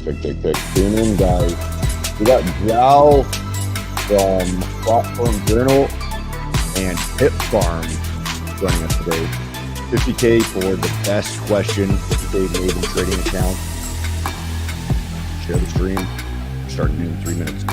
Check. Tune in, guys. We got Joao from Platform Journal and Pip Farm joining us today. 50K for the best question, 50K Maven trading account. Share the stream. Starting in 3 minutes.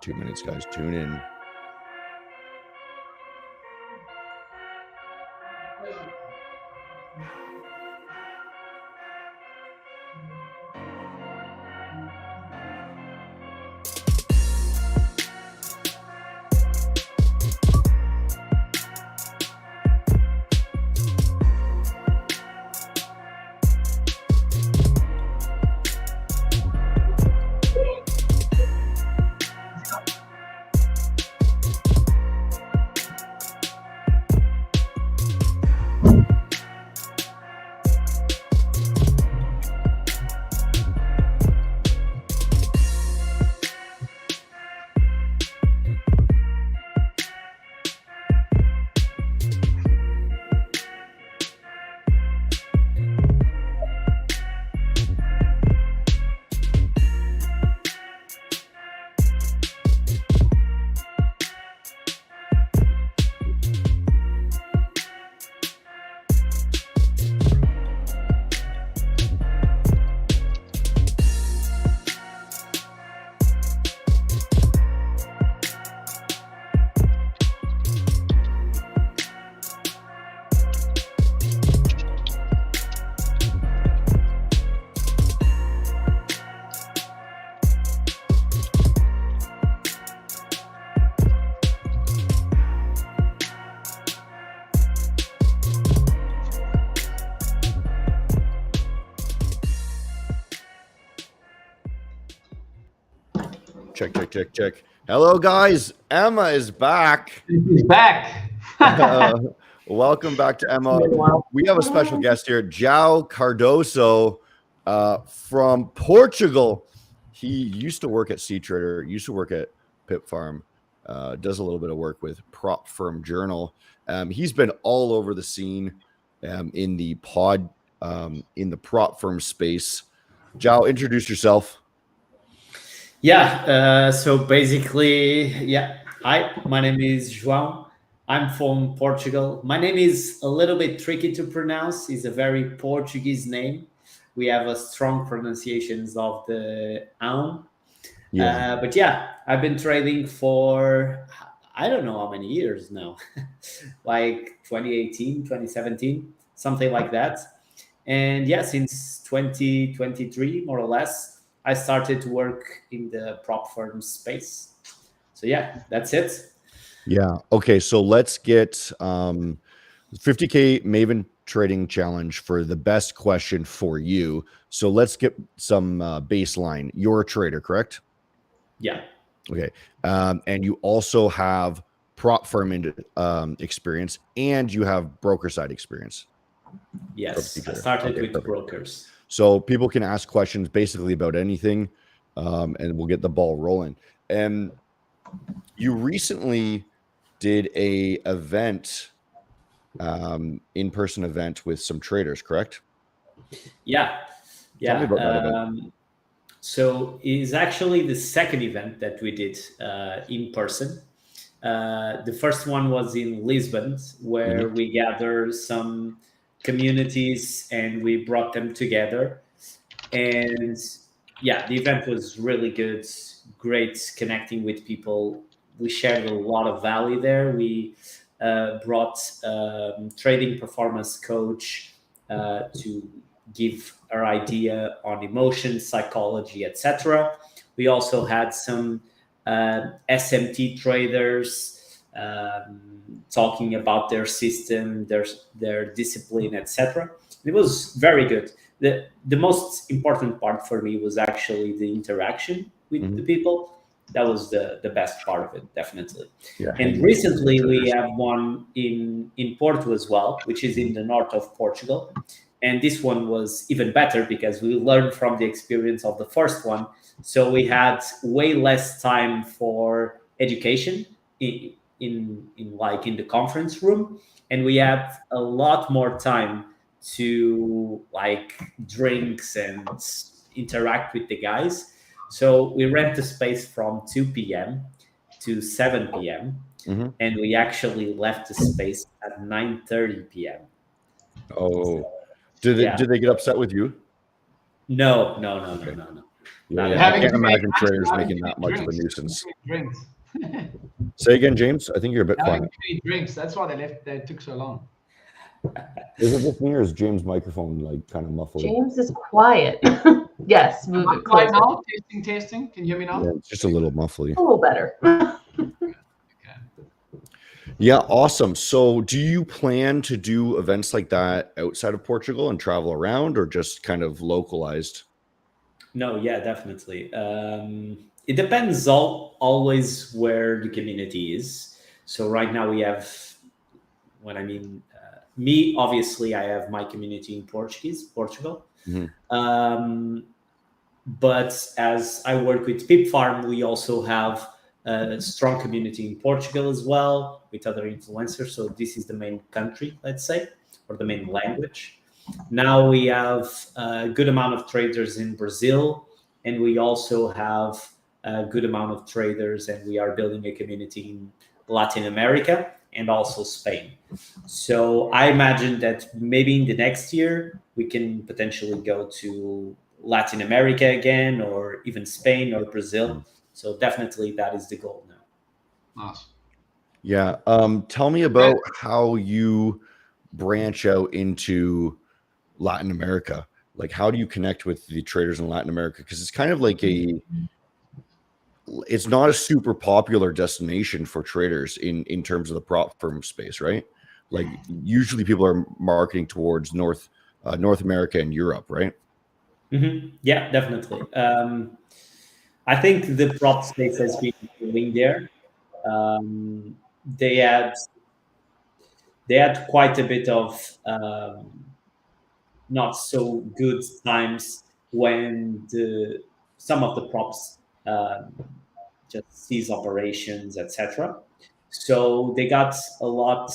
Two minutes, guys. Tune in. Check. Hello, guys. Emma is back. He's back. Welcome back to Emma. We have a special guest here, Joao Cadoso from Portugal. He used to work at Sea Trader, used to work at Pip Farm, does a little bit of work with Prop Firm Journal. He's been all over the scene in the prop firm space. Joao, introduce yourself. Yeah, so basically, hi, my name is Joao. I'm from Portugal. My name is a little bit tricky to pronounce. It's a very Portuguese name. We have a strong pronunciations of the ão. But yeah, I've been trading for, I don't know how many years now, like 2018, 2017, something like that. And yeah, since 2023, more or less, I started to work in the prop firm space. So yeah, that's it. Yeah. Okay. So let's get 50K Maven trading challenge for the best question for you. So let's get some baseline. You're a trader, correct? Yeah. Okay. And you also have prop firm experience, and you have broker side experience. Yes. I started with brokers. So people can ask questions basically about anything, and we'll get the ball rolling. And you recently did a event, in-person event with some traders, correct? Yeah. Tell me about that event. So it's actually the second event that we did in person. The first one was in Lisbon, where we gathered some communities and we brought them together. And yeah, the event was really good, great connecting with people. We shared a lot of value there. We brought trading performance coach to give our idea on emotion, psychology, etc. We also had some SMT traders talking about their system, their discipline, etc. It was very good. The most important part for me was actually the interaction with the people. That was the best part of it, definitely. Yeah, and recently we have one in Porto as well, which is in the north of Portugal. And this one was even better because we learned from the experience of the first one. So we had way less time for education in like in the conference room, and we had a lot more time to like drinks and interact with the guys. So we rent the space from 2 p.m. to 7 p.m. And we actually left the space at 9:30 p.m. Oh, did they get upset with you? No. Yeah, I can't imagine traders making that much of a nuisance. Drinks. Say again, James. I think you're a bit quiet. Drinks. That's why they took so long. Is it just me, or is James' microphone like kind of muffled? James is quiet. Yes, move it Quiet closer. now. Testing. Can you hear me now? Yeah, it's just a little muffly. A little better. Yeah, awesome. So do you plan to do events like that outside of Portugal and travel around, or just kind of localized? No, yeah, definitely. It depends always where the community is. So right now we have, me, obviously, I have my community in Portugal. But as I work with Pip Farm, we also have a strong community in Portugal as well with other influencers. So this is the main country, let's say, or the main language. Now we have a good amount of traders in Brazil, and we also have a good amount of traders, and we are building a community in Latin America and also Spain. So I imagine that maybe in the next year, we can potentially go to Latin America again, or even Spain or Brazil. So definitely that is the goal now. Nice. Yeah. Tell me about how you branch out into Latin America. Like, how do you connect with the traders in Latin America? Because it's kind of like it's not a super popular destination for traders in terms of the prop firm space, right? Like usually people are marketing towards North America and Europe, right? Yeah, definitely. I think the prop space has been doing there. They had quite a bit of not so good times when some of the props just cease operations, etc. So they got a lot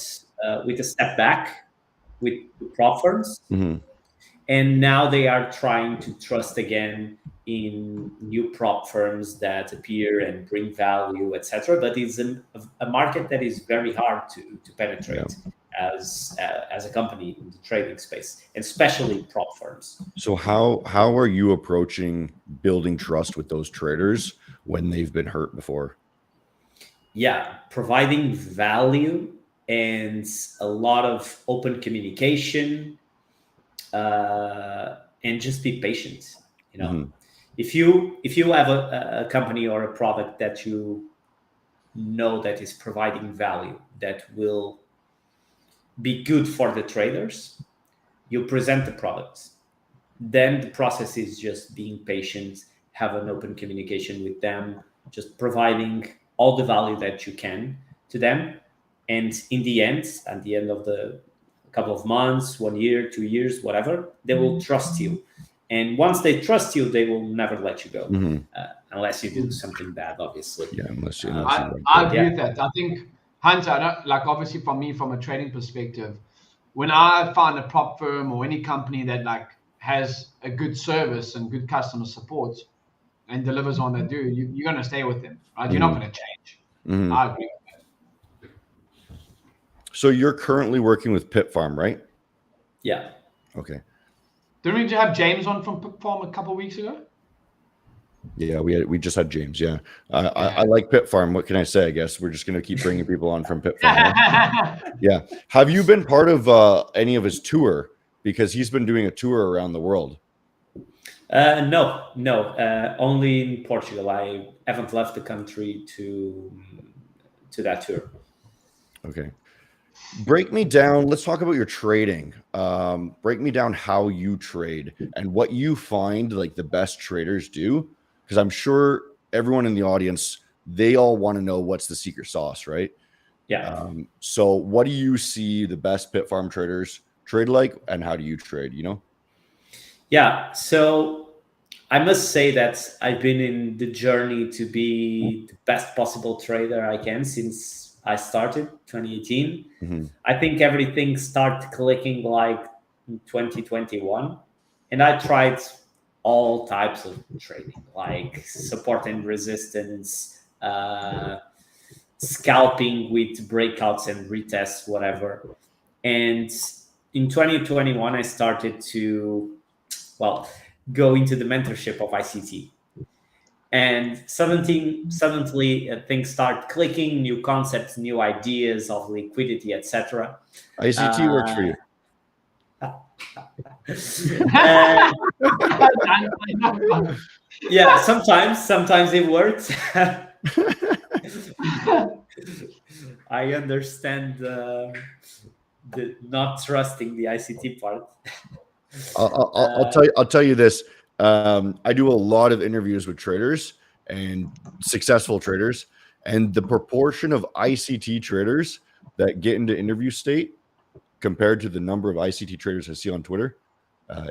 with a step back with the prop firms. And now they are trying to trust again in new prop firms that appear and bring value, etc. But it's a market that is very hard to penetrate as a company in the trading space, especially prop firms. So how are you approaching building trust with those traders when they've been hurt before? Yeah, providing value and a lot of open communication. And just be patient. If you have a company or a product that you know that is providing value that will be good for the traders, you present the product. Then the process is just being patient, have an open communication with them, just providing all the value that you can to them. And in the end, at the end of the couple of months, 1 year, 2 years, whatever, they will trust you. And once they trust you, they will never let you go, unless you do something bad, obviously. Yeah, unless you I agree with that. I think, Hunter, obviously from me, from a trading perspective, when I find a prop firm or any company that has a good service and good customer support and delivers on they do, you're going to stay with them, right? You're not going to change. I agree with that. So you're currently working with Pit Farm, right? Yeah. Okay. Didn't we have James on from Pit Farm a couple of weeks ago? Yeah, we just had James. Yeah, I like Pit Farm. What can I say? I guess we're just gonna keep bringing people on from Pit Farm. Right? Yeah. Have you been part of any of his tour? Because he's been doing a tour around the world. No, only in Portugal. I haven't left the country to that tour. Okay. Break me down. Let's talk about your trading. Break me down how you trade and what you find like the best traders do. Because I'm sure everyone in the audience, they all want to know what's the secret sauce, right? Yeah. So what do you see the best Pit Farm traders trade like, and how do you trade, you know? Yeah. So I must say that I've been in the journey to be the best possible trader I can since I started 2018. Mm-hmm. I think everything started clicking like in 2021, and I tried all types of trading, like support and resistance, scalping with breakouts and retests, whatever. And in 2021, I started to, go into the mentorship of ICT. And suddenly things start clicking, new concepts, new ideas of liquidity, etc. ICT works for you. Yeah, sometimes it works. I understand the not trusting the ICT part. I'll tell you this. I do a lot of interviews with traders and successful traders, and the proportion of ICT traders that get into interview state compared to the number of ICT traders I see on Twitter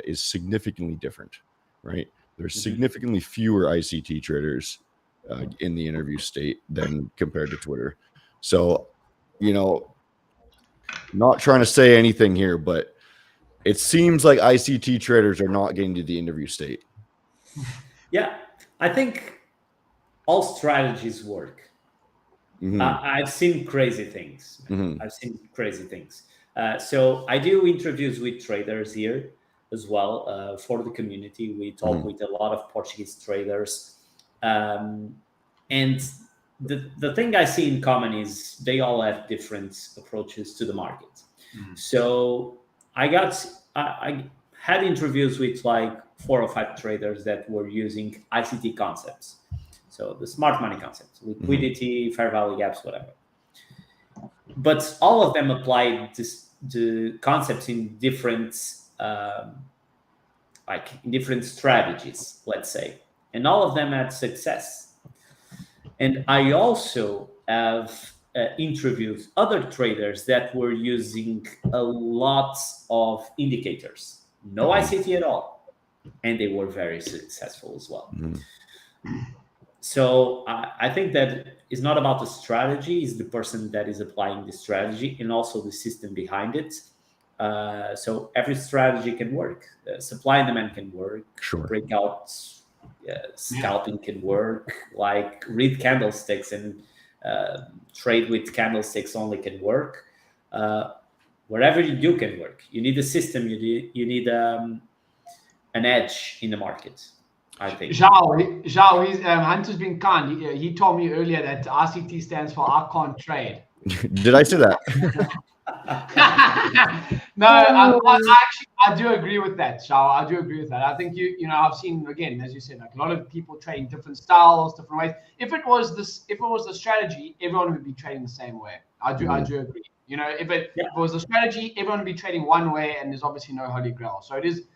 is significantly different, right? There's significantly fewer ICT traders in the interview state than compared to Twitter. So, you know, not trying to say anything here, but it seems like ICT traders are not getting to the interview state. Yeah, I think all strategies work. I've seen crazy things. So I do interviews with traders here as well for the community. We talk with a lot of Portuguese traders. And the thing I see in common is they all have different approaches to the market. So I had interviews with like 4 or 5 traders that were using ICT concepts. So the smart money concepts, liquidity, fair value gaps, whatever. But all of them applied the concepts in different, different strategies, let's say, and all of them had success. And I also have interviewed other traders that were using a lot of indicators, no ICT at all, and they were very successful as well. So I think that it's not about the strategy, it's the person that is applying the strategy and also the system behind it. So every strategy can work. Supply and demand can work. Sure. Breakouts, scalping can work. Like read candlesticks and trade with candlesticks only can work. Wherever you do can work. You need a system. You need an edge in the market, I think. Joao, Hunter's been kind. He told me earlier that ICT stands for I can't trade. Did I say that? No, I do agree with that, Joao. I do agree with that. I think I've seen, again, as you said, like a lot of people trading different styles, different ways. If it was the strategy, everyone would be trading the same way. I do agree. If it was the strategy, everyone would be trading one way, and there's obviously no holy grail. So it is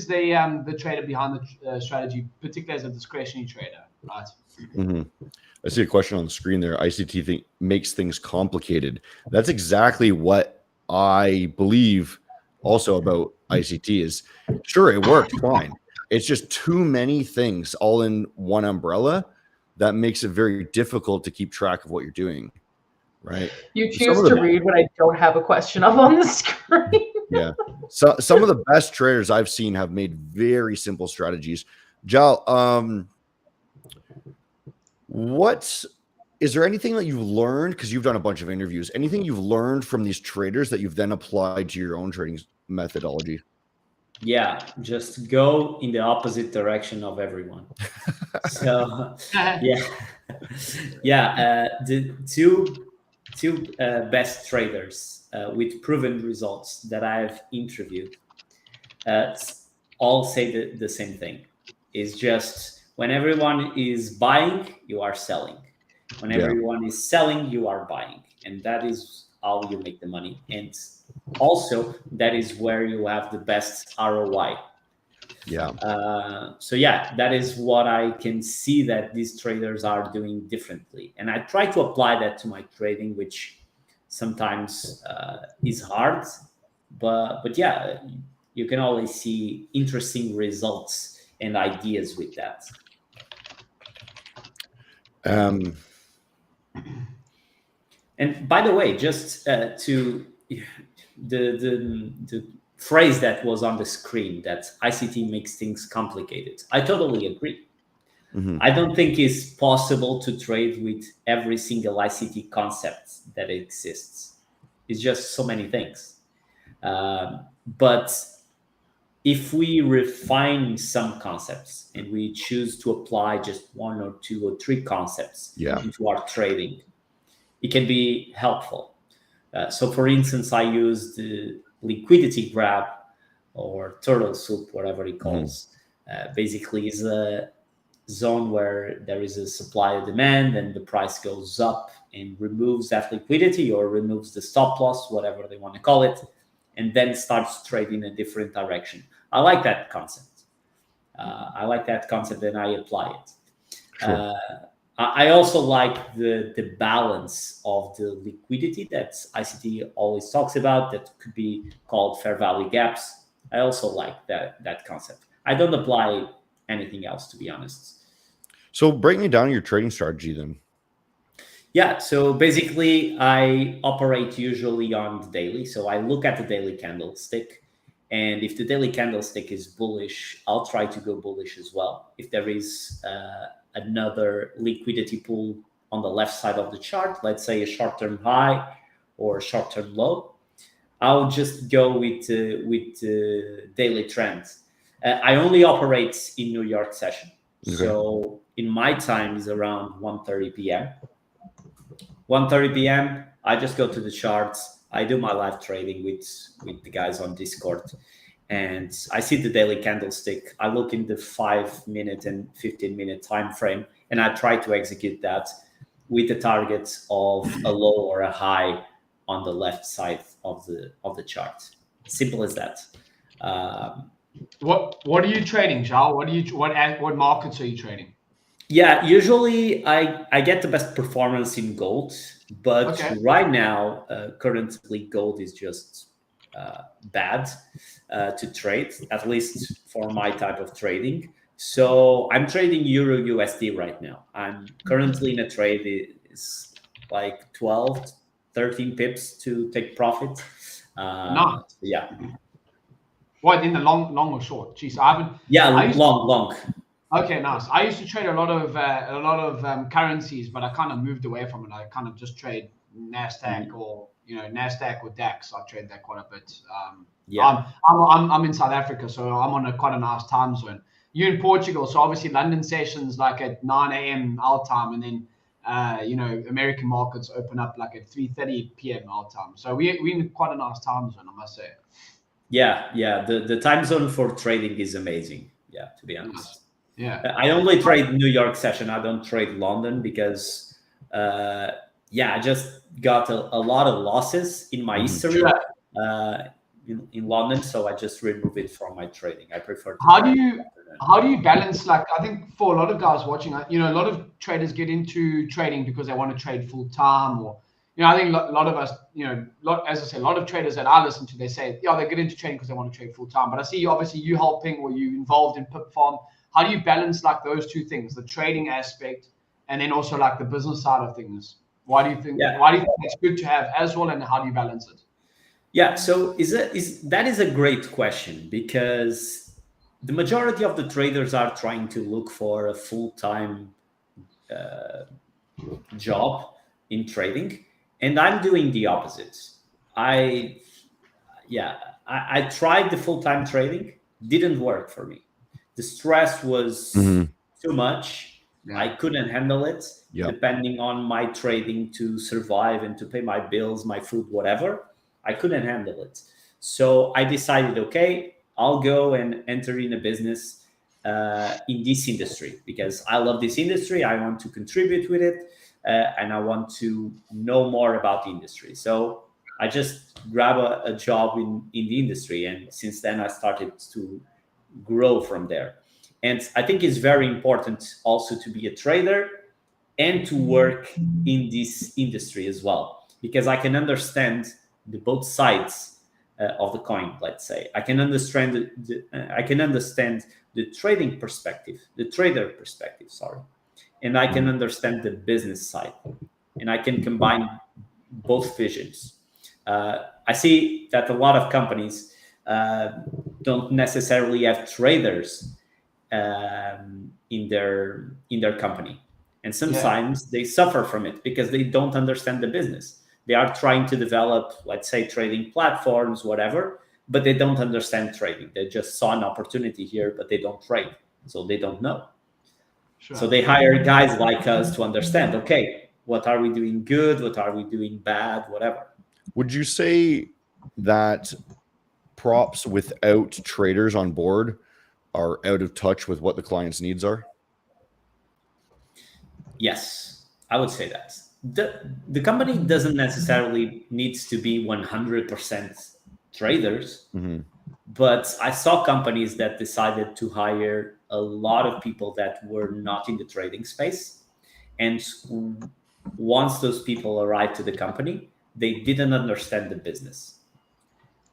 the trader behind the strategy, particularly as a discretionary trader, right? I see a question on the screen there. ICT makes things complicated. That's exactly what I believe also about ICT is, sure, it works fine. It's just too many things all in one umbrella that makes it very difficult to keep track of what you're doing, right? You choose to read when I don't have a question up on the screen. Yeah. So some of the best traders I've seen have made very simple strategies. Joao, is there anything that you've learned, because you've done a bunch of interviews, anything you've learned from these traders that you've then applied to your own trading methodology? Yeah, just go in the opposite direction of everyone. So yeah, yeah. The two best traders with proven results that I've interviewed all say the same thing. It's just when everyone is buying, you are selling. When everyone is selling, you are buying, and that is how you make the money. And also, that is where you have the best ROI. Yeah. So yeah, that is what I can see that these traders are doing differently, and I try to apply that to my trading, which sometimes is hard, but yeah, you can always see interesting results and ideas with that. And by the way, just to the phrase that was on the screen, that ICT makes things complicated, I totally agree. I don't think it's possible to trade with every single ICT concept that exists. It's just so many things. But if we refine some concepts and we choose to apply just one or two or three concepts into our trading, it can be helpful. So for instance, I use the liquidity grab or turtle soup, whatever it calls. Basically is a zone where there is a supply and demand and the price goes up and removes that liquidity or removes the stop loss, whatever they want to call it, and then starts trading in a different direction. I like that concept. And I apply it. Sure. I also like the balance of the liquidity that ICT always talks about, that could be called fair value gaps. I also like that concept. I don't apply anything else, to be honest. So break me down your trading strategy then. Yeah, so basically I operate usually on the daily. So I look at the daily candlestick, and if the daily candlestick is bullish, I'll try to go bullish as well. If there is another liquidity pool on the left side of the chart, let's say a short-term high or short-term low, I'll just go with daily trends. I only operate in New York session. Okay. So in my time is around 1:30 p.m. 1:30 p.m. I just go to the charts. I do my live trading with the guys on Discord, and I see the daily candlestick. I look in the 5-minute and 15-minute time frame, and I try to execute that with the target of a low or a high on the left side of the chart. Simple as that. What are you trading, Joao? What markets are you trading? Yeah, usually I get the best performance in gold, but right now, currently gold is just bad to trade, at least for my type of trading. So I'm trading Euro USD right now. I'm currently in a trade is like 12, 13 pips to take profit. No. Yeah. What, in the long or short? Jeez, I haven't. Yeah, long. Okay, nice. I used to trade a lot of currencies, but I kind of moved away from it. I kind of just trade Nasdaq or Nasdaq or DAX. I trade that quite a bit. I'm in South Africa, so I'm on quite a nice time zone. You're in Portugal, so obviously London sessions like at 9 a.m. our time, and then American markets open up like at 3:30 p.m. our time. So we're in quite a nice time zone, I must say. Yeah. The time zone for trading is amazing. Yeah, to be honest. Yeah. I only trade New York session. I don't trade London because, I just got a lot of losses in my history in London, so I just remove it from my trading. I prefer to. How do you balance? Like, I think for a lot of guys watching, a lot of traders get into trading because they want to trade full time, or I think a lot of us, as I say, a lot of traders that I listen to, they say, they get into trading because they want to trade full time. But I see obviously you helping, or you involved in Pip Farm. How do you balance like those two things, the trading aspect and then also like the business side of things? Why do you think it's good to have as well, and how do you balance it? Yeah, so that is a great question, because the majority of the traders are trying to look for a full-time job in trading, and I'm doing the opposite. I tried the full-time trading, didn't work for me. The stress was too much. Yeah. I couldn't handle it. Yep. Depending on my trading to survive and to pay my bills, my food, whatever, I couldn't handle it. So I decided, okay, I'll go and enter in a business in this industry because I love this industry. I want to contribute with it, and I want to know more about the industry. So I just grab a job in the industry, and since then I started to grow from there. And I think it's very important also to be a trader and to work in this industry as well, because I can understand the both sides of the coin. Let's say I can understand the trading perspective, the trader perspective, sorry, and I can understand the business side, and I can combine both visions. I see that a lot of companies don't necessarily have traders in their company, and sometimes they suffer from it because they don't understand the business. They are trying to develop, let's say, trading platforms, whatever, but they don't understand trading. They just saw an opportunity here, but they don't trade, so they don't know. Sure. So they hire guys like us to understand, okay, what are we doing good? What are we doing bad? Whatever. Would you say that props without traders on board are out of touch with what the client's needs are? Yes, I would say that. The company doesn't necessarily needs to be 100% traders, but I saw companies that decided to hire a lot of people that were not in the trading space. And once those people arrived to the company, they didn't understand the business.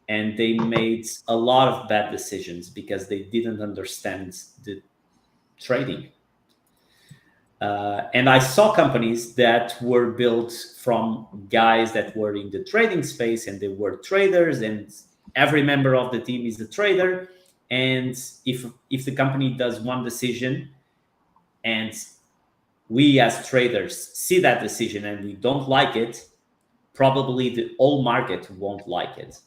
And they made a lot of bad decisions because they didn't understand the trading. And I saw companies that were built from guys that were in the trading space, and they were traders, and every member of the team is a trader. And if the company does one decision and we as traders see that decision and we don't like it, probably the whole market won't like it.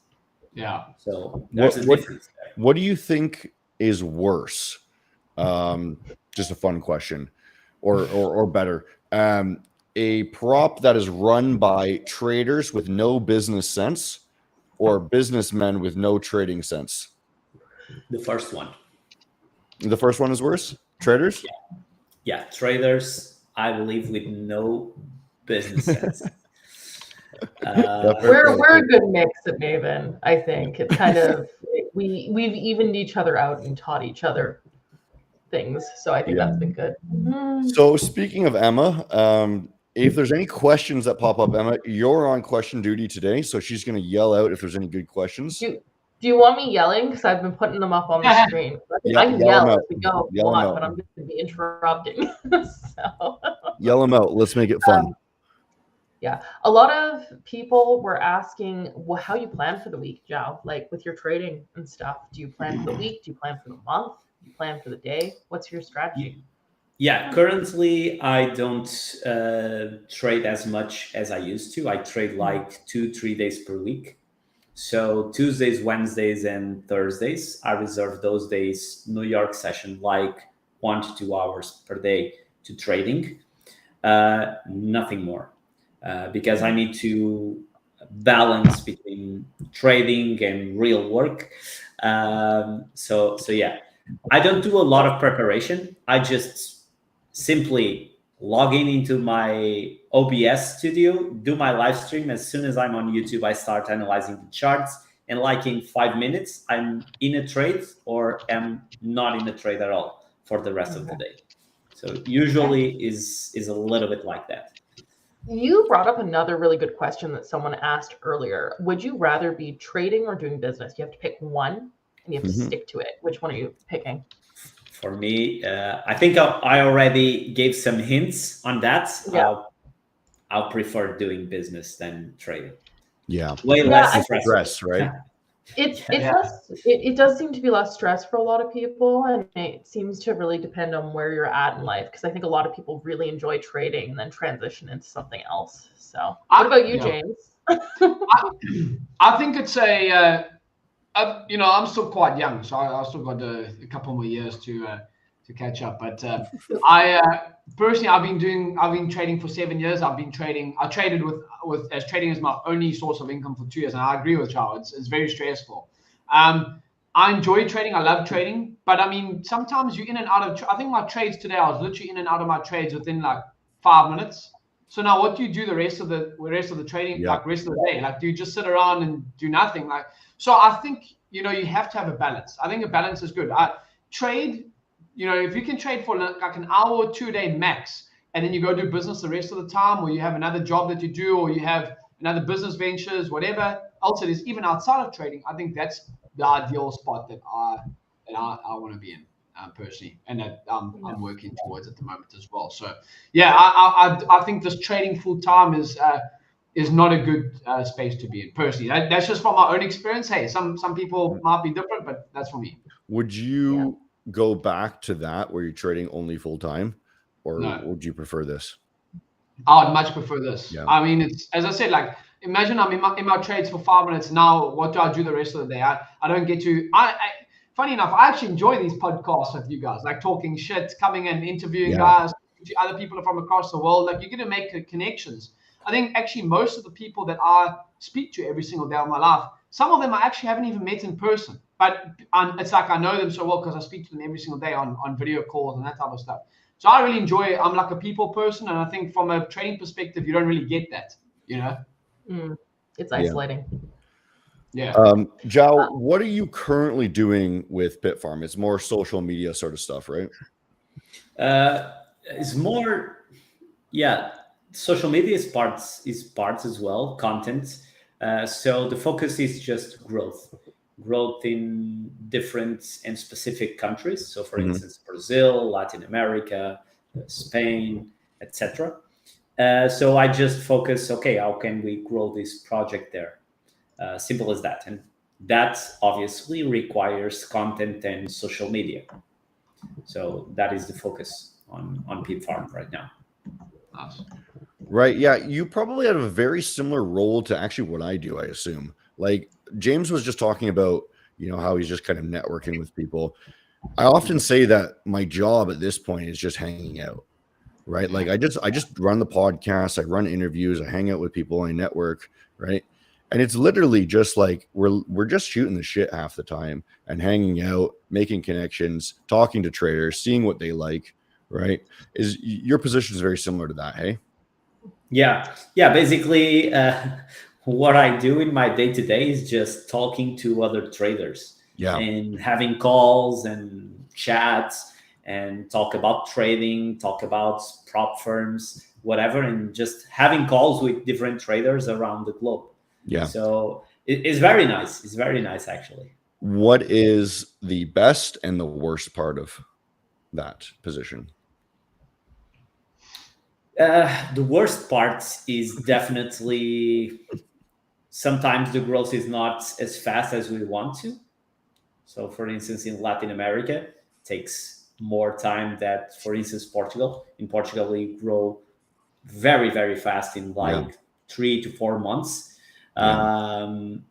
Yeah. So there's a difference there. What do you think is worse? Just a fun question, or better, a prop that is run by traders with no business sense, or businessmen with no trading sense? The first one. The first one is worse. Traders. Yeah, traders, I believe, with no business sense. We're a good mix at Maven. I think it's kind of we've evened each other out and taught each other things. So I think that's been good. So speaking of Emma, if there's any questions that pop up, Emma, you're on question duty today, so she's going to yell out if there's any good questions. Do you want me yelling? Because I've been putting them up on the screen. I can yell as we go if you want, but I'm going to be interrupting. So. Yell them out. Let's make it fun. Yeah, a lot of people were asking, well, how you plan for the week, Joao, like with your trading and stuff. Do you plan for the week? Do you plan for the month? Do you plan for the day? What's your strategy? Yeah, currently I don't trade as much as I used to. I trade like 2-3 days per week. So Tuesdays, Wednesdays, and Thursdays, I reserve those days, New York session, like 1 to 2 hours per day to trading. Nothing more. Because I need to balance between trading and real work. So yeah, I don't do a lot of preparation. I just simply log into my OBS studio, do my live stream. As soon as I'm on YouTube, I start analyzing the charts. And like in 5 minutes, I'm in a trade or am not in a trade at all for the rest of the day. So usually is a little bit like that. You brought up another really good question that someone asked earlier. Would you rather be trading or doing business? You have to pick one and you have to stick to it. Which one are you picking? For me, I think I already gave some hints on that. Yeah. I'll prefer doing business than trading. Yeah. Way less stress, right? It does seem to be less stress for a lot of people, and it seems to really depend on where you're at in life, because I think a lot of people really enjoy trading and then transition into something else. So what about you, James? I think it's I'm still quite young, so I still got a couple more years to catch up. But I personally, I've been trading for 7 years. I traded with trading as my only source of income for 2 years, and I agree with Joao. It's very stressful. I enjoy trading. I love trading, but I mean, sometimes you're in and out of. I think my trades today, I was literally in and out of my trades within like 5 minutes. So now, what do you do the rest of the trading, like rest of the day? Like, do you just sit around and do nothing? Like, so I think you have to have a balance. I think a balance is good. I trade. If you can trade for like an hour or 2 a day max, and then you go do business the rest of the time, or you have another job that you do, or you have another business ventures, whatever else it is, even outside of trading, I think that's the ideal spot that I want to be in personally, and that I'm working towards at the moment as well. So yeah, I think this trading full time is not a good space to be in personally. That's just from my own experience. Hey, some people might be different, but that's for me. Would you go back to that where you're trading only full time, or would you prefer this? I would much prefer this. Yeah. I mean, it's, as I said, like, imagine I'm in my trades for 5 minutes. Now, what do I do the rest of the day? I don't get to. Funny enough, I actually enjoy these podcasts with you guys, like talking shit, coming and interviewing guys, other people from across the world. Like, you're going to make connections. I think actually most of the people that I speak to every single day of my life, some of them I actually haven't even met in person, but it's like I know them so well because I speak to them every single day on video calls and that type of stuff. So I really enjoy it. I'm like a people person, and I think from a trading perspective, you don't really get that, It's isolating. Yeah. Joao, what are you currently doing with Bitfarm? It's more social media sort of stuff, right? It's more, social media is parts as well, content. So the focus is just growth in different and specific countries. So for instance, Brazil, Latin America, Spain, etc. So I just focus, how can we grow this project there? Simple as that. And that obviously requires content and social media. So that is the focus on Bitfarm right now. Awesome. Right. Yeah. You probably have a very similar role to actually what I do, I assume. Like James was just talking about, how he's just kind of networking with people. I often say that my job at this point is just hanging out, right? Like I just run the podcast, I run interviews, I hang out with people, I network, right? And it's literally just like we're just shooting the shit half the time and hanging out, making connections, talking to traders, seeing what they like, right? Is your position is very similar to that, hey? Yeah. Basically, what I do in my day-to-day is just talking to other traders and having calls and chats and talk about trading, talk about prop firms, whatever, and just having calls with different traders around the globe. Yeah. So it's very nice. It's very nice, actually. What is the best and the worst part of that position? The worst part is definitely sometimes the growth is not as fast as we want to. So, for instance, in Latin America, it takes more time than, for instance, Portugal. In Portugal, we grow very, very fast in 3 to 4 months. And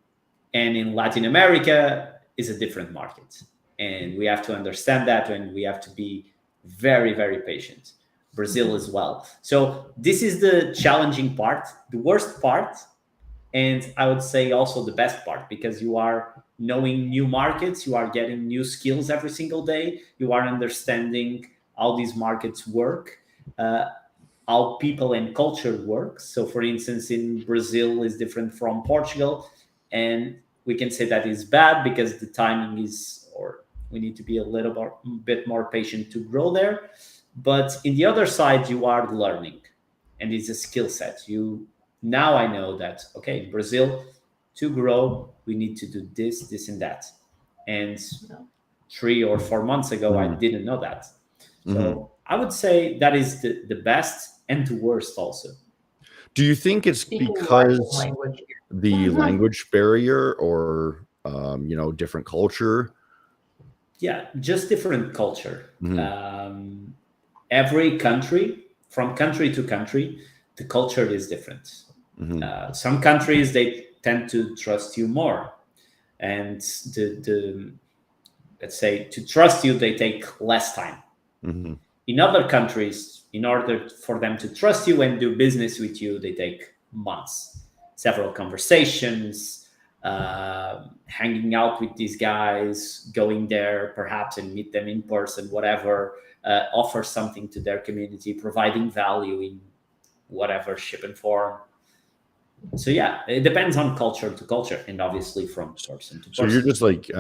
in Latin America is a different market. And we have to understand that, and we have to be very, very patient. Brazil as well. So this is the challenging part, the worst part, and I would say also the best part, because you are knowing new markets, you are getting new skills every single day, you are understanding how these markets work, how people and culture work. So for instance, in Brazil is different from Portugal, and we can say that is bad because the timing is, or we need to be a bit more patient to grow there. But in the other side, you are learning, and it's a skill set. Now I know that, okay, in Brazil, to grow, we need to do this, this, and that. And 3 or 4 months ago, I didn't know that. So I would say that is the best and the worst also. Do you think it's because the language barrier, or different culture? Yeah, just different culture. Every country, from country to country, the culture is different. Some countries, they tend to trust you more, and let's say, to trust you, they take less time. In other countries, in order for them to trust you and do business with you, they take months, several conversations, hanging out with these guys, going there perhaps and meet them in person, whatever, offer something to their community, providing value in whatever shape and form. So yeah, it depends on culture to culture, and obviously from person to person. So you're just like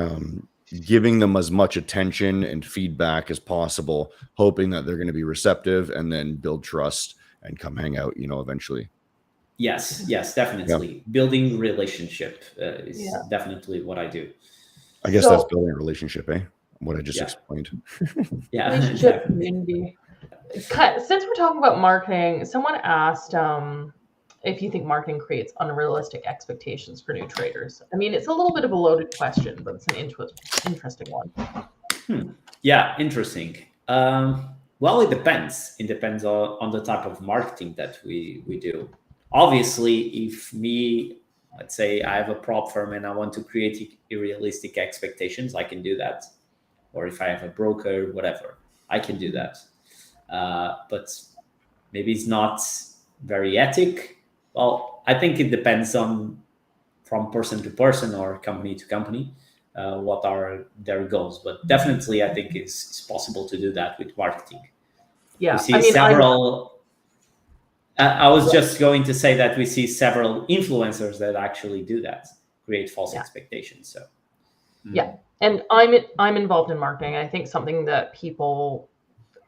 giving them as much attention and feedback as possible, hoping that they're going to be receptive and then build trust and come hang out, eventually. Yes, definitely. Yeah. Building relationship is definitely what I do. I guess that's building a relationship, eh? What I just explained. Yeah. Relationship, community. Since we're talking about marketing, someone asked if you think marketing creates unrealistic expectations for new traders. I mean, it's a little bit of a loaded question, but it's an interesting one. Yeah, interesting. Well, it depends. It depends on the type of marketing that we do. Obviously, if let's say I have a prop firm and I want to create unrealistic expectations, I can do that. Or if I have a broker, whatever, I can do that. But maybe it's not very ethical. Well, I think it depends on from person to person or company to company, what are their goals. But definitely, I think it's possible to do that with marketing. Yeah, we see several. I was just going to say that we see several influencers that actually do that, create false expectations. So, yeah, and I'm involved in marketing. I think something that people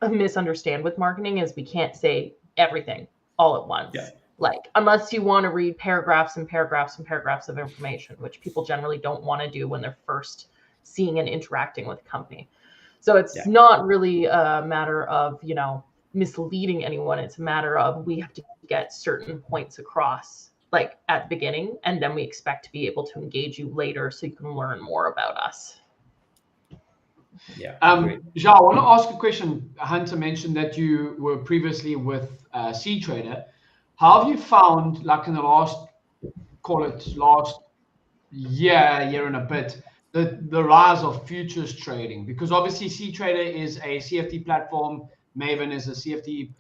misunderstand with marketing is we can't say everything all at once. Yeah. Like, unless you want to read paragraphs and paragraphs and paragraphs of information, which people generally don't want to do when they're first seeing and interacting with a company. So it's not really a matter of, misleading anyone. It's a matter of we have to get certain points across, like at the beginning, and then we expect to be able to engage you later so you can learn more about us. Yeah. Joao, I want to ask a question. Hunter mentioned that you were previously with C-Trader. How have you found, like in the last year and a bit, the rise of futures trading? Because obviously C-Trader is a CFD platform, Maven is a CFD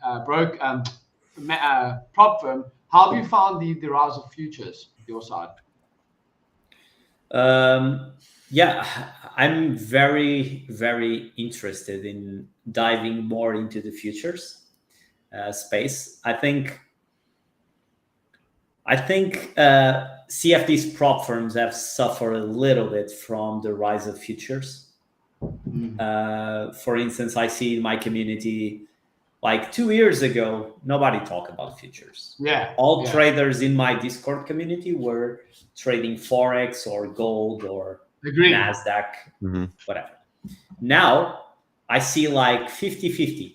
prop firm. How have you found the rise of futures, your side? Yeah, I'm very, very interested in diving more into the futures space. I think CFD's prop firms have suffered a little bit from the rise of futures. For instance, I see in my community, like 2 years ago, nobody talked about futures. Yeah. All traders in my Discord community were trading Forex or gold or NASDAQ, whatever. Now I see like 50-50.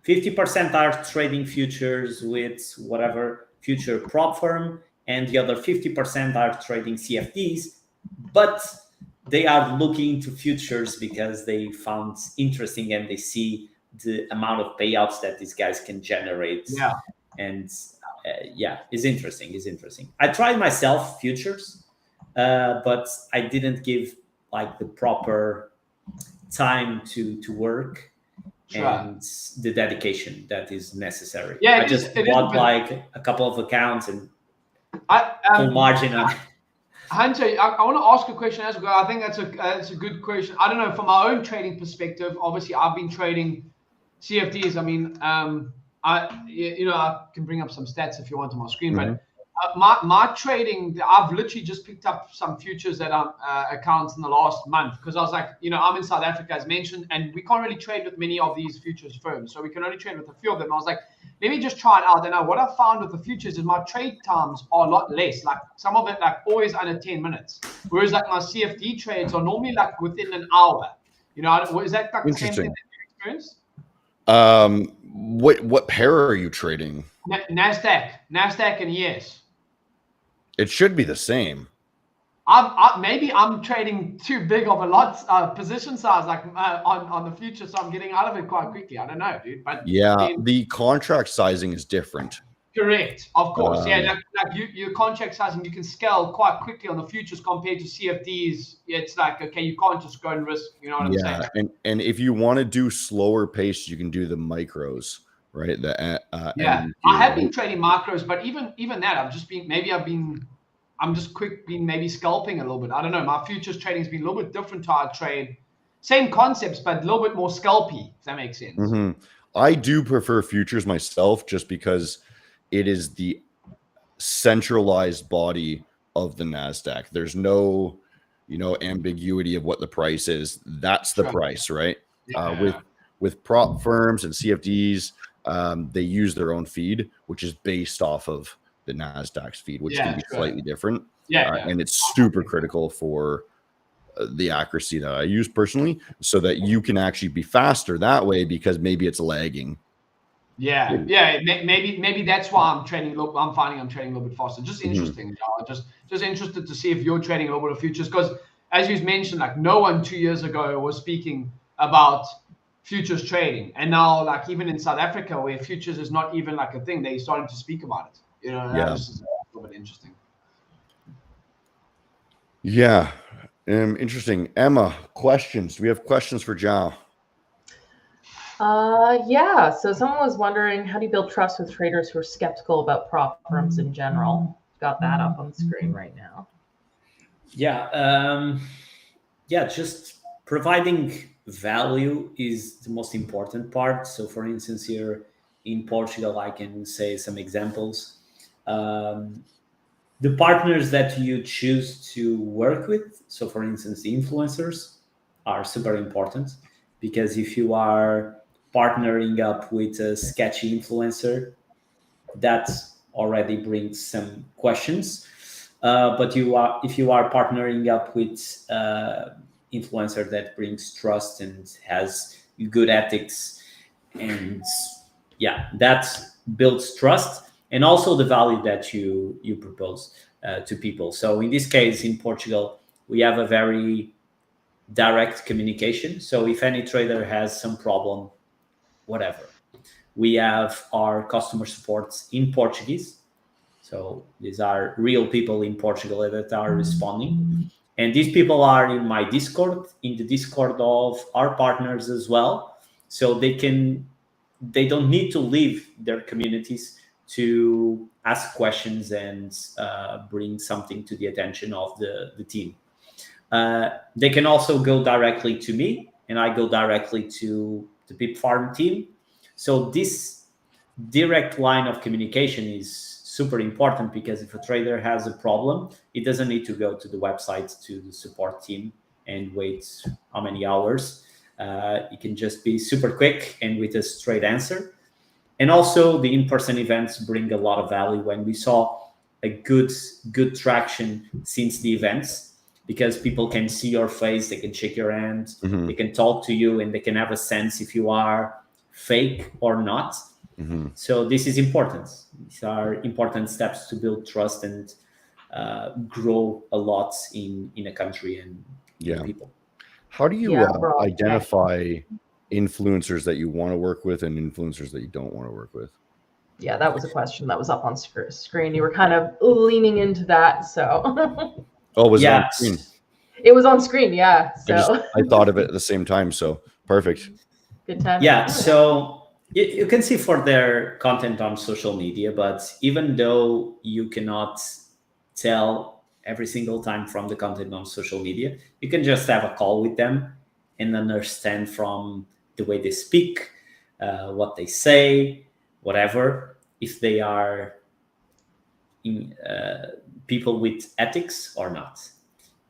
50% are trading futures with whatever future prop firm, and the other 50% are trading CFDs, but they are looking to futures because they found interesting and they see the amount of payouts that these guys can generate. Yeah. And it's interesting. I tried myself futures, but I didn't give like the proper time to work. Sure. And the dedication that is necessary. Yeah, I just bought like a couple of accounts and full margin on. Hunter, I want to ask a question as well. I think that's a good question. I don't know, from my own trading perspective, obviously I've been trading CFDs. I mean, I can bring up some stats if you want on my screen, but my trading, I've literally just picked up some futures that are accounts in the last month, because I was like, I'm in South Africa as mentioned, and we can't really trade with many of these futures firms, so we can only trade with a few of them. I was like, let me just try it out. And what I found with the futures is my trade times are a lot less. Like some of it, like always under 10 minutes, whereas like my CFD trades are normally like within an hour. Is that like the same thing that you experience? What pair are you trading? NASDAQ and ES. It should be the same. maybe I'm trading too big of a lot position size like on the future, so I'm getting out of it quite quickly. I don't know, dude. But yeah, the contract sizing is different. Correct, of course. Yeah, like your contract sizing, you can scale quite quickly on the futures compared to CFDs. It's like, okay, you can't just go and risk. You know what I'm saying? And if you want to do slower pace, you can do the micros, right? The I have been trading macros, but even that, I'm just maybe scalping a little bit. I don't know. My futures trading has been a little bit different to our trade. Same concepts, but a little bit more scalpy, if that makes sense. Mm-hmm. I do prefer futures myself just because it is the centralized body of the NASDAQ. There's no, ambiguity of what the price is. That's the price, right? With prop firms and CFDs, they use their own feed, which is based off of the NASDAQ's feed, which can be slightly different. And it's super critical for the accuracy that I use personally, so that you can actually be faster that way, because maybe it's lagging. Maybe that's why I'm trading. I'm finding I'm trading a little bit faster. Just interesting, just interested to see if you're trading a little bit of futures, because as you mentioned, like no one 2 years ago was speaking about futures trading, and now like even in South Africa where futures is not even like a thing, they're starting to speak about it. This is a little bit interesting. Yeah, interesting. Emma, questions? Do we have questions for Joao? Yeah. So someone was wondering, how do you build trust with traders who are skeptical about prop firms in general? Got that up on the screen right now. Just providing value is the most important part. So for instance, here in Portugal, I can say some examples. The partners that you choose to work with, so for instance, the influencers are super important, because if you are partnering up with a sketchy influencer, that already brings some questions. But if you are partnering up with influencer that brings trust and has good ethics, and that builds trust, and also the value that you propose to people. So in this case, in Portugal, we have a very direct communication. So if any trader has some problem, whatever, we have our customer supports in Portuguese. So these are real people in Portugal that are responding. And these people are in my Discord, in the Discord of our partners as well. So they don't need to leave their communities to ask questions and bring something to the attention of the team. They can also go directly to me, and I go directly to the Pip Farm team. So this direct line of communication is super important, because if a trader has a problem, it doesn't need to go to the website, to the support team, and wait how many hours. It can just be super quick and with a straight answer. And also the in-person events bring a lot of value. When we saw a good traction since the events, because people can see your face, they can shake your hand, they can talk to you, and they can have a sense if you are fake or not. So this is important. These are important steps to build trust and grow a lot in a country and people. How do you identify influencers that you want to work with and influencers that you don't want to work with? Yeah, that was a question that was up on screen. You were kind of leaning into that, so. Oh, was it on screen? It was on screen, yeah. So I thought of it at the same time, so perfect. Good time. Yeah, so you can see for their content on social media, but even though you cannot tell every single time from the content on social media, you can just have a call with them and understand from the way they speak, what they say, whatever, if they are people with ethics or not.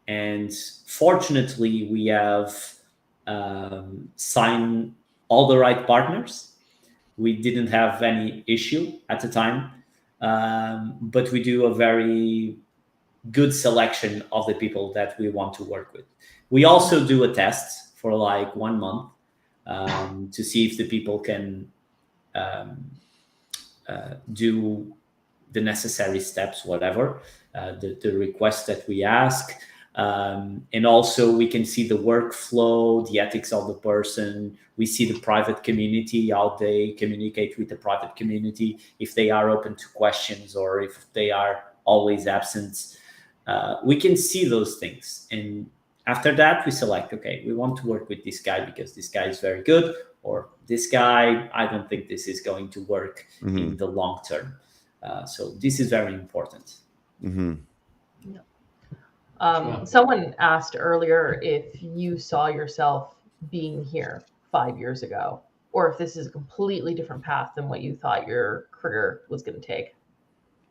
And fortunately, we have signed all the right partners. We didn't have any issue at the time, but we do a very good selection of the people that we want to work with. We also do a test for like 1 month to see if the people can do the necessary steps, whatever, the requests that we ask. And also we can see the workflow, the ethics of the person. We see the private community, how they communicate with the private community, if they are open to questions or if they are always absent. We can see those things. And after that, we select, okay, we want to work with this guy because this guy is very good, or this guy, I don't think this is going to work in the long term. So this is very important. Someone asked earlier if you saw yourself being here 5 years ago, or if this is a completely different path than what you thought your career was going to take.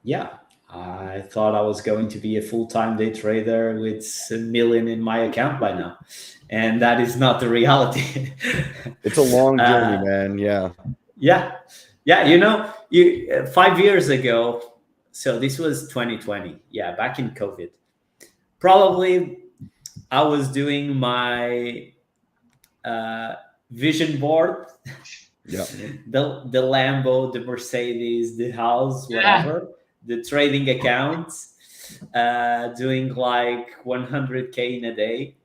Yeah, I thought I was going to be a full-time day trader with $1 million in my account by now, and that is not the reality. It's a long journey, man. Yeah. You know, 5 years ago, so this was 2020. Yeah, back in COVID. Probably I was doing my vision board. Yeah. The Lambo, the Mercedes, the house, whatever, the trading accounts, doing like 100K in a day,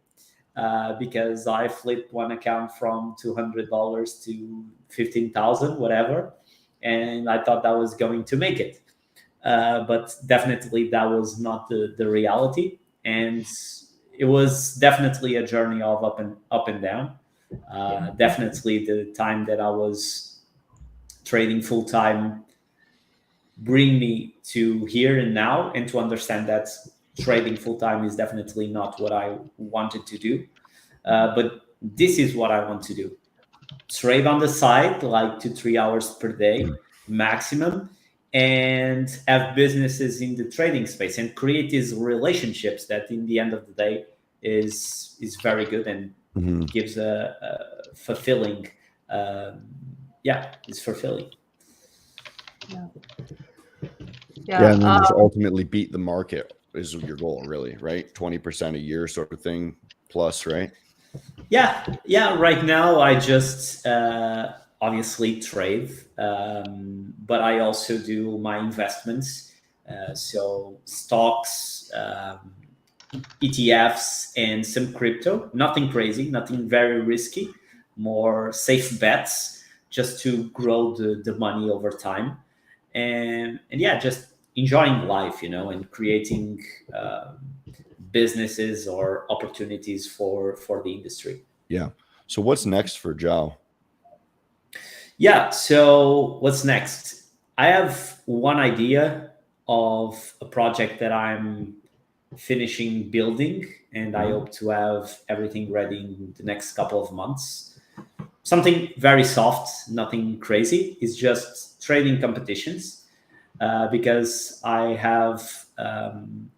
because I flipped one account from $200 to 15,000, whatever, and I thought that was going to make it, but definitely that was not the reality, and it was definitely a journey of up and down. Definitely the time that I was trading full time bring me to here and now, and to understand that trading full time is definitely not what I wanted to do. But this is what I want to do. Trade on the side, like 2-3 hours per day maximum, and have businesses in the trading space and create these relationships that in the end of the day is very good and gives a fulfilling, it's fulfilling. And then just ultimately beat the market is your goal, really, right? 20% a year sort of thing plus, right? Yeah. Right now, I just obviously trade, but I also do my investments. So stocks, ETFs, and some crypto. Nothing crazy, nothing very risky, more safe bets just to grow the money over time. And yeah, just enjoying life, and creating businesses or opportunities for the industry. Yeah. So what's next for Joao? Yeah. So what's next? I have one idea of a project that I'm finishing building, and I hope to have everything ready in the next couple of months. Something very soft, nothing crazy. It's just trading competitions, because I have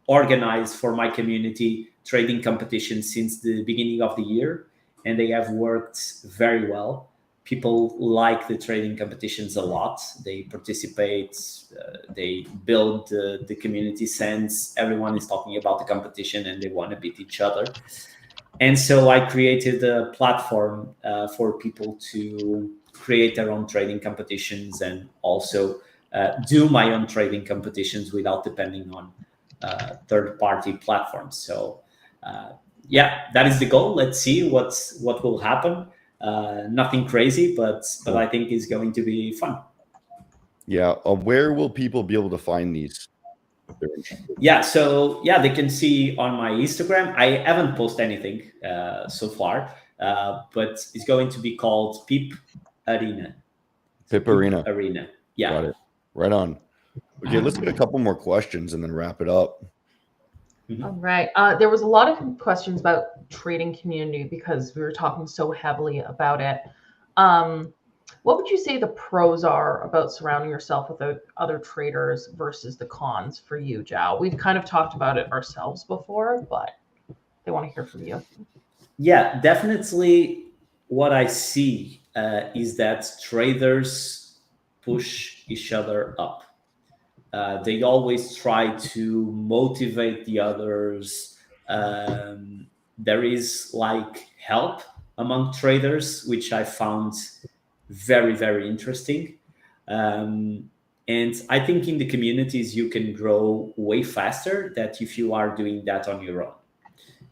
organized for my community trading competitions since the beginning of the year, and they have worked very well. People like the trading competitions a lot. They participate, they build the community sense. Everyone is talking about the competition and they want to beat each other. And so I created a platform for people to create their own trading competitions and also do my own trading competitions without depending on third-party platforms. So that is the goal. Let's see what will happen. Nothing crazy, but I think it's going to be fun. Yeah. Where will people be able to find these? So they can see on my Instagram. I haven't posted anything so far, but it's going to be called Pip Arena. Pip Arena. Arena. Yeah. Got it. Right on. Okay, let's get a couple more questions and then wrap it up. All right. There was a lot of questions about trading community because we were talking so heavily about it. What would you say the pros are about surrounding yourself with other traders versus the cons for you, Joao? We've kind of talked about it ourselves before, but they want to hear from you. Yeah, definitely. What I see is that traders push each other up. They always try to motivate the others. There is like help among traders, which I found very, very interesting. And I think in the communities you can grow way faster than if you are doing that on your own.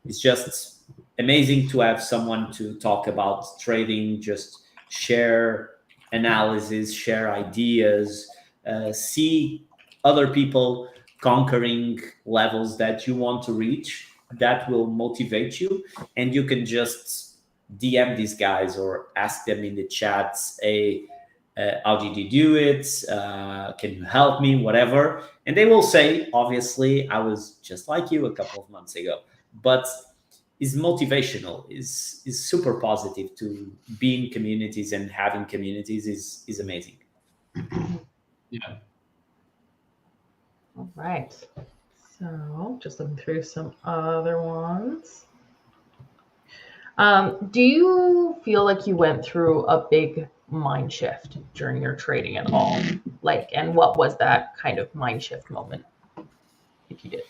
It's just amazing to have someone to talk about trading, just share analysis, share ideas, see other people conquering levels that you want to reach. That will motivate you, and you can just DM these guys or ask them in the chats, hey, how did you do it? Can you help me? Whatever. And they will say, obviously, I was just like you a couple of months ago. But is motivational, is super positive. To be in communities and having communities is amazing. Yeah. All right. So just looking through some other ones. Do you feel like you went through a big mind shift during your trading at all? Like, and what was that kind of mind shift moment, if you did?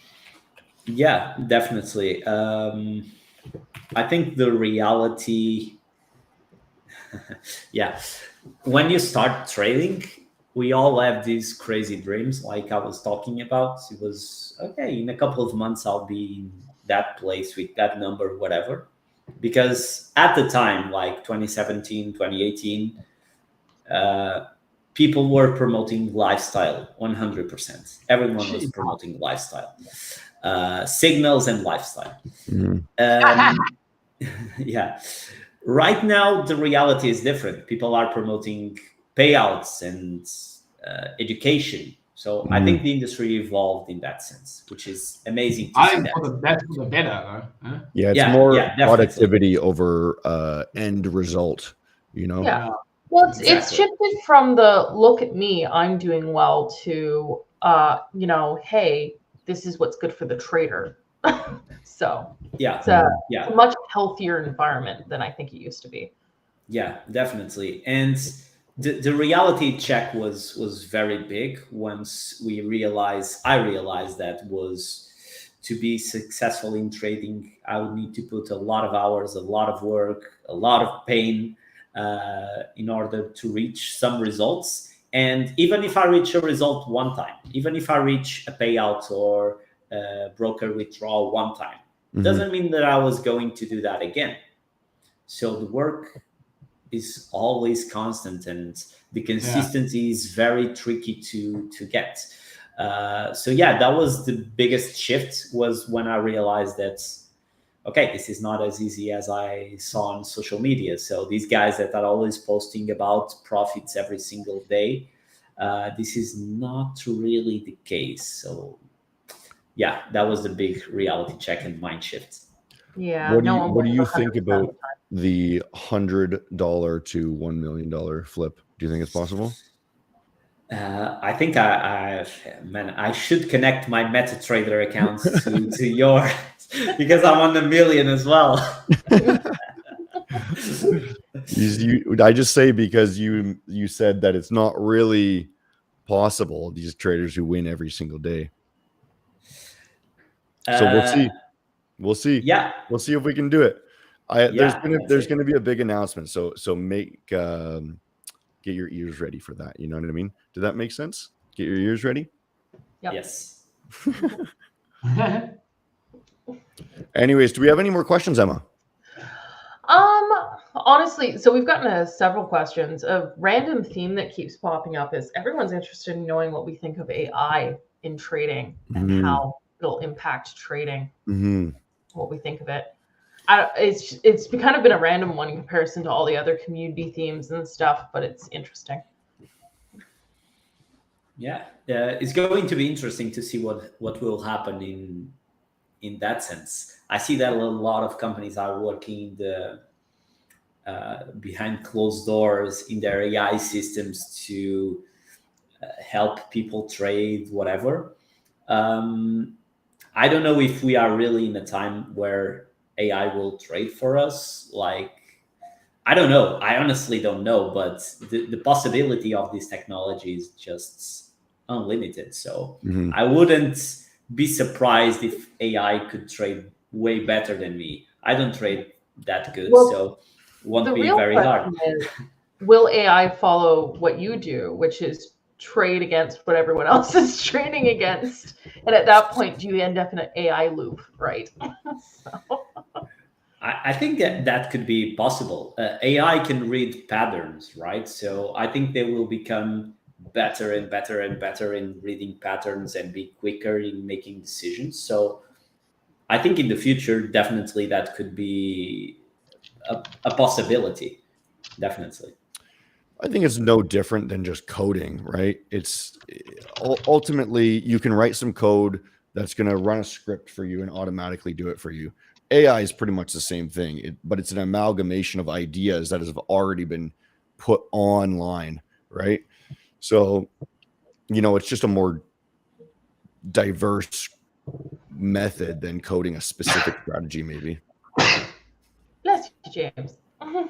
Yeah, definitely. I think the reality, yeah, when you start trading, we all have these crazy dreams, like I was talking about. It was okay, in a couple of months, I'll be in that place with that number, whatever. Because at the time, like 2017, 2018, people were promoting lifestyle 100%. Everyone was promoting lifestyle, signals and lifestyle. Yeah. Right now, the reality is different. People are promoting payouts and education. So I think the industry evolved in that sense, which is amazing to see think that. that's for the better, though. Huh? Yeah, it's Yeah, more yeah, definitely. productivity over end result, you know? Yeah. Well, it's Exactly. shifted from the look at me, I'm doing well, to you know, hey, this is what's good for the trader. So Yeah, it's a yeah, much healthier environment than I think it used to be. yeah, definitely. And the reality check was very big once I realized that was to be successful in trading, I would need to put a lot of hours, a lot of work, a lot of pain in order to reach some results. And even if I reach a result one time, even if I reach a payout or a broker withdrawal one time, doesn't mean that I was going to do that again. So the work is always constant, and the consistency is very tricky to get. So yeah, that was the biggest shift, was when I realized that okay, this is not as easy as I saw on social media. So these guys that are always posting about profits every single day, this is not really the case. So yeah, that was the big reality check and mind shift. Yeah. What do you think 100% about the $100 to $1 million flip? Do you think it's possible? I think I should connect my MetaTrader accounts to yours because I'm on the million as well. I just say because you said that it's not really possible, these traders who win every single day. So we'll see. We'll see. Yeah, we'll see if we can do it. There's that's going to be a big announcement. So make get your ears ready for that. You know what I mean? Did that make sense? Get your ears ready. Yep. Yes. Anyways, do we have any more questions, Emma? Honestly, so we've gotten several questions. A random theme that keeps popping up is everyone's interested in knowing what we think of AI in trading and how it'll impact trading. What we think of it. It's kind of been a random one in comparison to all the other community themes and stuff, but it's interesting. Yeah, it's going to be interesting to see what will happen in that sense. I see that a lot of companies are working behind closed doors in their AI systems to help people trade whatever. I don't know if we are really in a time where AI will trade for us. Like, I don't know. I honestly don't know, but the possibility of this technology is just unlimited. So I wouldn't be surprised if AI could trade way better than me. I don't trade that good, so it won't be very hard. Is, will AI follow what you do, which is trade against what everyone else is trading against. And at that point, you end up in an AI loop, right? So. I think that could be possible. AI can read patterns, right? So I think they will become better and better and better in reading patterns and be quicker in making decisions. So I think in the future, definitely that could be a possibility. Definitely. I think it's no different than just coding, right? It's ultimately you can write some code that's going to run a script for you and automatically do it for you. AI is pretty much the same thing, but it's an amalgamation of ideas that have already been put online, right? So, it's just a more diverse method than coding a specific strategy, maybe. Bless you, James.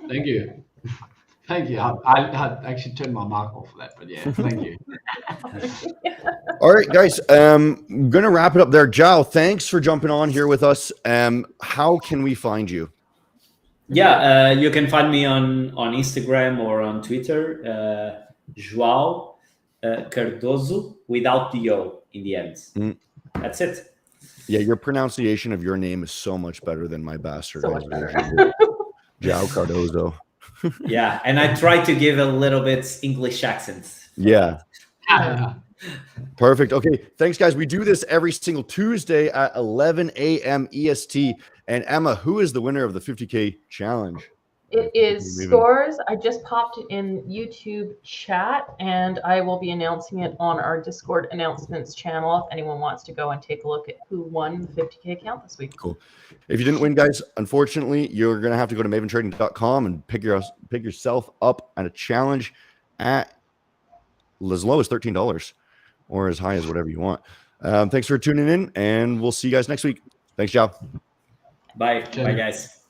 Thank you. Thank you. I actually turned my mic off for that, but yeah, thank you. All right, guys. I'm going to wrap it up there. Joao, thanks for jumping on here with us. How can we find you? Yeah, you can find me on Instagram or on Twitter, Joao Cadoso, without the O in the end. Mm. That's it. Yeah, your pronunciation of your name is so much better than my bastardized So much better. version. Joao Cardozo. Yeah, and I try to give a little bit English accent. Yeah. Yeah. Perfect. Okay. Thanks, guys. We do this every single Tuesday at 11 a.m. EST. And Emma, who is the winner of the 50K challenge? It is Scores. I just popped it in YouTube chat, and I will be announcing it on our Discord announcements channel if anyone wants to go and take a look at who won the 50K account this week. Cool. If you didn't win, guys, unfortunately, you're going to have to go to maventrading.com and pick yourself up at a challenge at as low as $13 or as high as whatever you want. Thanks for tuning in, and we'll see you guys next week. Thanks, Joao. Bye. Bye, guys.